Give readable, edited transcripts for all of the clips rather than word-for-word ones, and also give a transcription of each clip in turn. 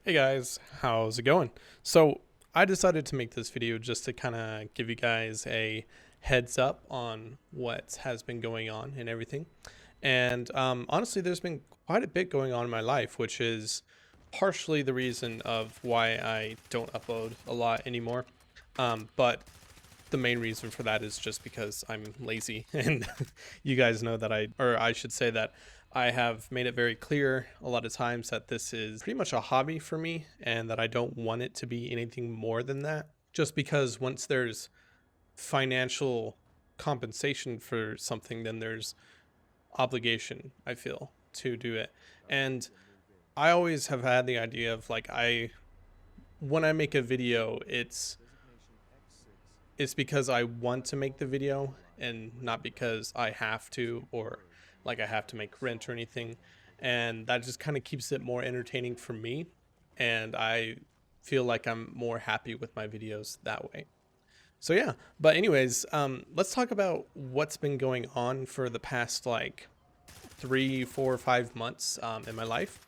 Hey guys, how's it going? So I decided to make this video just to kind of give you guys a heads up on what has been going on and everything. And honestly, there's been quite a bit going on in my life, which is partially the reason of why I don't upload a lot anymore. But the main reason for that is just because I'm lazy, and you guys know that or I should say that I have made it very clear a lot of times that this is pretty much a hobby for me and that I don't want it to be anything more than that. Just because once there's financial compensation for something, then there's obligation, I feel, to do it. And I always have had the idea of like, when I make a video, it's because I want to make the video and not because I have to, or like I have to make rent or anything. And that just kind of keeps it more entertaining for me. And I feel like I'm more happy with my videos that way. So yeah, but anyways, let's talk about what's been going on for the past like 3, 4, 5 months in my life.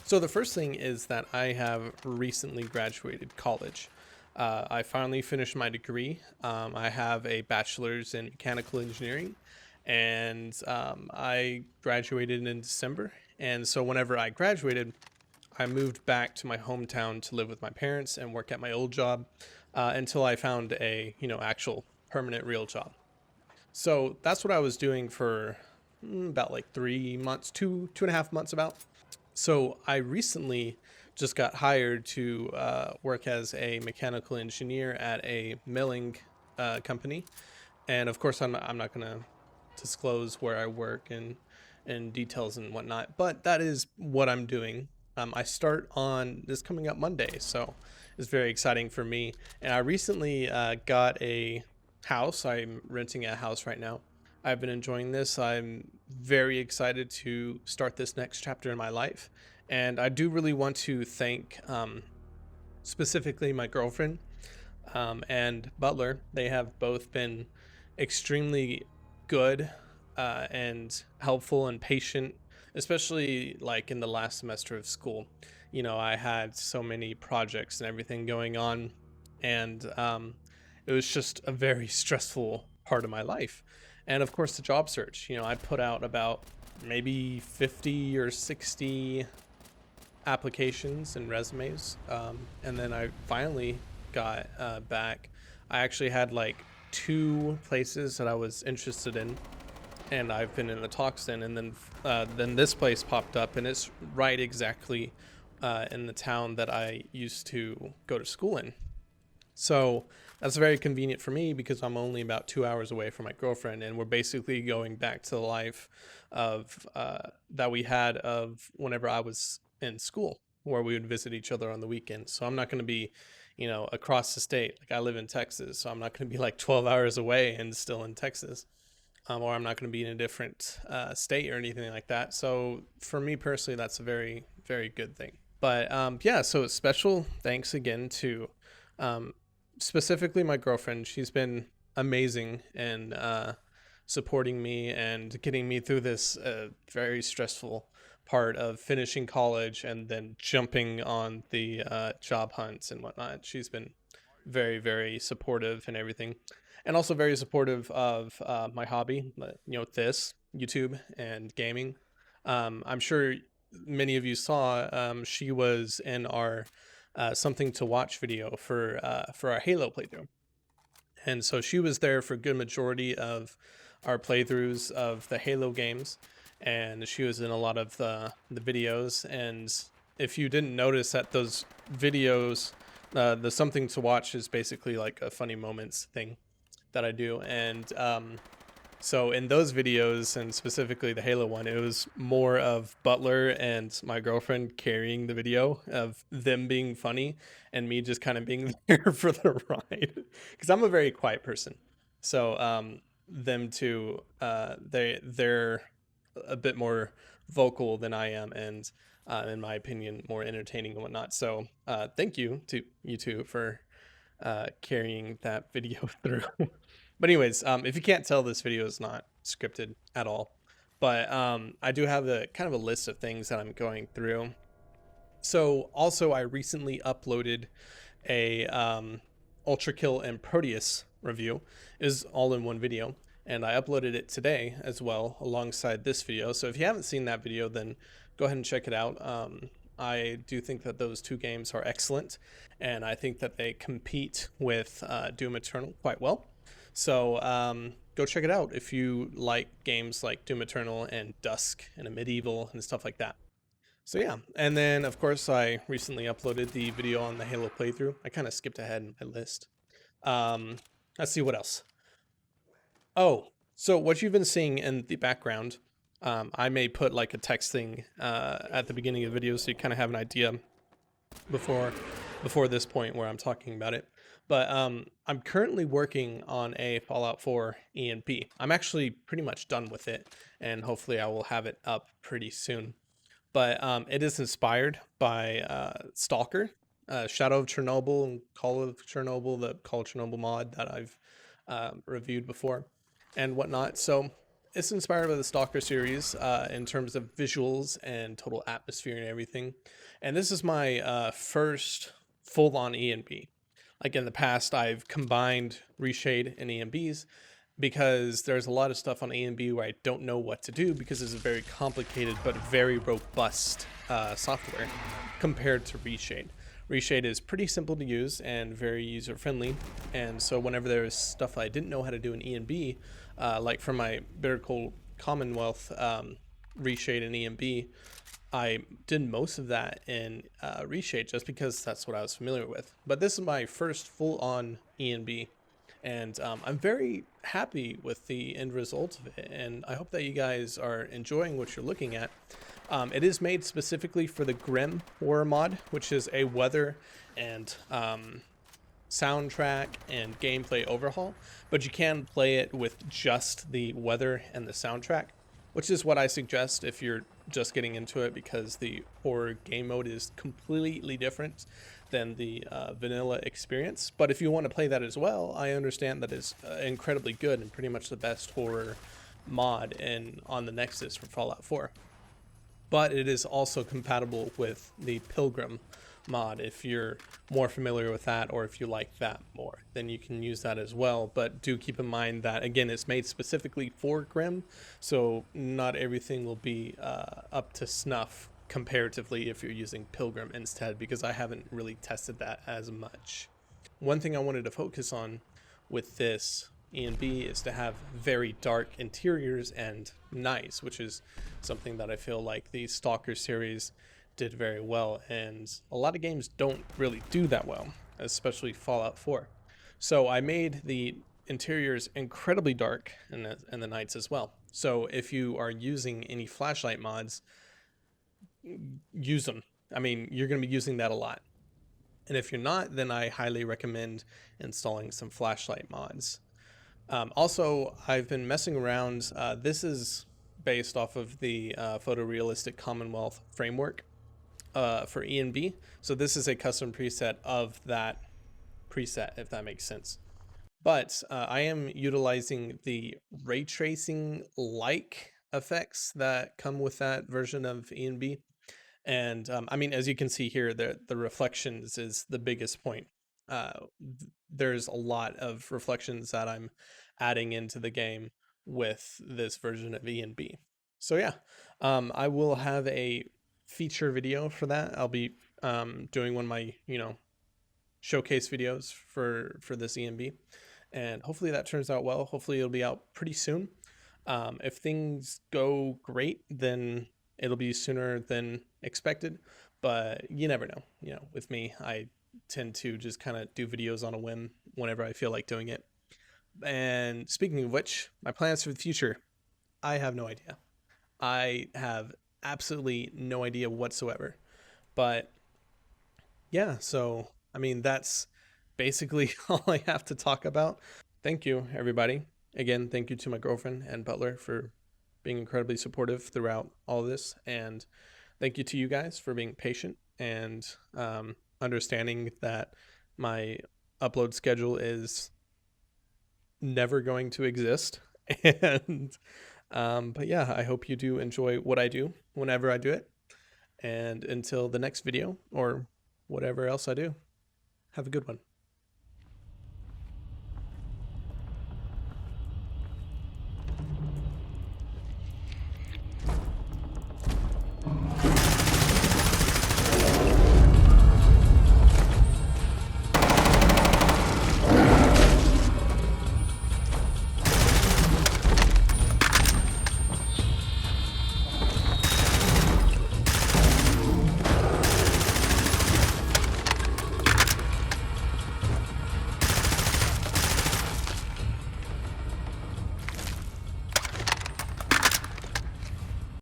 So the first thing is that I have recently graduated college. I finally finished my degree. I have a bachelor's in mechanical engineering, and I graduated in December. And so whenever I graduated, I moved back to my hometown to live with my parents and work at my old job until I found a actual permanent real job. So that's what I was doing for about like 3 months, 2.5 months about. So I recently just got hired to work as a mechanical engineer at a milling company, and of course I'm not gonna disclose where I work and details and whatnot, but that is what I'm doing. I start on this coming up Monday, so it's very exciting for me. And I recently got a house. I'm renting a house right now. I've been enjoying this. I'm very excited to start this next chapter in my life. And I do really want to thank specifically my girlfriend and Butler. They have both been extremely good and helpful and patient, especially like in the last semester of school. I had so many projects and everything going on, and it was just a very stressful part of my life. And of course, the job search. I put out about maybe 50 or 60 applications and resumes, and then I finally got back. I actually had like two places that I was interested in, and I've been in the talks in, and then this place popped up, and it's right exactly in the town that I used to go to school in. So that's very convenient for me because I'm only about 2 hours away from my girlfriend, and we're basically going back to the life of that we had of whenever I was in school, where we would visit each other on the weekends. So I'm not going to be, across the state. Like I live in Texas, so I'm not going to be like 12 hours away and still in Texas, or I'm not going to be in a different state or anything like that. So for me personally, that's a very, very good thing. But yeah, so special thanks again to um, specifically my girlfriend. She's been amazing in supporting me and getting me through this very stressful part of finishing college and then jumping on the job hunts and whatnot. She's been very, very supportive and everything, and also very supportive of my hobby, this YouTube and gaming. I'm sure many of you saw she was in our something to watch video for our Halo playthrough, and so she was there for a good majority of our playthroughs of the Halo games, and she was in a lot of the videos. And if you didn't notice that those videos, the something to watch is basically like a funny moments thing that I do. And so in those videos, and specifically the Halo one, it was more of Butler and my girlfriend carrying the video of them being funny and me just kind of being there for the ride, because I'm a very quiet person. So them two, they're a bit more vocal than I am, and in my opinion, more entertaining and whatnot. So thank you to you two for carrying that video through. But anyways, if you can't tell, this video is not scripted at all. But I do have a kind of a list of things that I'm going through. So also, I recently uploaded a Ultra Kill and Proteus review. Is all in one video, and I uploaded it today as well alongside this video. So if you haven't seen that video, then go ahead and check it out. I do think that those two games are excellent, and I think that they compete with Doom Eternal quite well. So go check it out if you like games like Doom Eternal and Dusk and a Medieval and stuff like that. So yeah, and then of course I recently uploaded the video on the Halo playthrough. I kind of skipped ahead in my list. Um, let's see what else. Oh, so what you've been seeing in the background, I may put like a text thing at the beginning of the video so you kind of have an idea before before this point where I'm talking about it. But I'm currently working on a Fallout 4 ENB. I'm actually pretty much done with it, and hopefully I will have it up pretty soon. But it is inspired by S.T.A.L.K.E.R, Shadow of Chernobyl, and Call of Chernobyl, the Call of Chernobyl mod that I've reviewed before and whatnot. So it's inspired by the S.T.A.L.K.E.R series in terms of visuals and total atmosphere and everything. And this is my first full-on ENB. Like in the past, I've combined Reshade and ENBs because there's a lot of stuff on ENB where I don't know what to do because it's a very complicated but very robust software compared to Reshade. Reshade is pretty simple to use and very user friendly, and so whenever there was stuff I didn't know how to do in ENB, like for my Beardedone Commonwealth Reshade and ENB, I did most of that in Reshade just because that's what I was familiar with. But this is my first full-on ENB, and I'm very happy with the end result of it, and I hope that you guys are enjoying what you're looking at. It is made specifically for the Grim Horror mod, which is a weather and soundtrack and gameplay overhaul, but you can play it with just the weather and the soundtrack, which is what I suggest if you're just getting into it, because the horror game mode is completely different than the vanilla experience. But if you want to play that as well, I understand that it's incredibly good and pretty much the best horror mod in on the Nexus for Fallout 4. But it is also compatible with the Pilgrim mod. If you're more familiar with that, or if you like that more, then you can use that as well. But do keep in mind that, again, it's made specifically for Grim, so not everything will be up to snuff comparatively if you're using Pilgrim instead, because I haven't really tested that as much. One thing I wanted to focus on with this ENB is to have very dark interiors and nights, which is something that I feel like the S.T.A.L.K.E.R series did very well, and a lot of games don't really do that well, especially Fallout 4. So I made the interiors incredibly dark in the nights as well. So if you are using any flashlight mods, use them. I mean, you're going to be using that a lot. And if you're not, then I highly recommend installing some flashlight mods. Also, I've been messing around. This is based off of the photorealistic Commonwealth framework for ENB. So this is a custom preset of that preset, if that makes sense. But I am utilizing the ray tracing like effects that come with that version of ENB. And I mean, as you can see here, the reflections is the biggest point. There's a lot of reflections that I'm adding into the game with this version of ENB. So yeah, I will have a feature video for that. I'll be doing one of my showcase videos for this ENB, and hopefully that turns out well. Hopefully it'll be out pretty soon. If things go great, then it'll be sooner than expected, but you never know. With me, I tend to just kind of do videos on a whim whenever I feel like doing it. And speaking of which, my plans for the future, I have no idea. I have absolutely no idea whatsoever. But yeah, so I mean, that's basically all I have to talk about. Thank you, everybody. Again, thank you to my girlfriend and butler for being incredibly supportive throughout all of this. And thank you to you guys for being patient and understanding that my upload schedule is never going to exist. And but yeah, I hope you do enjoy what I do whenever I do it. And until the next video or whatever else I do, have a good one.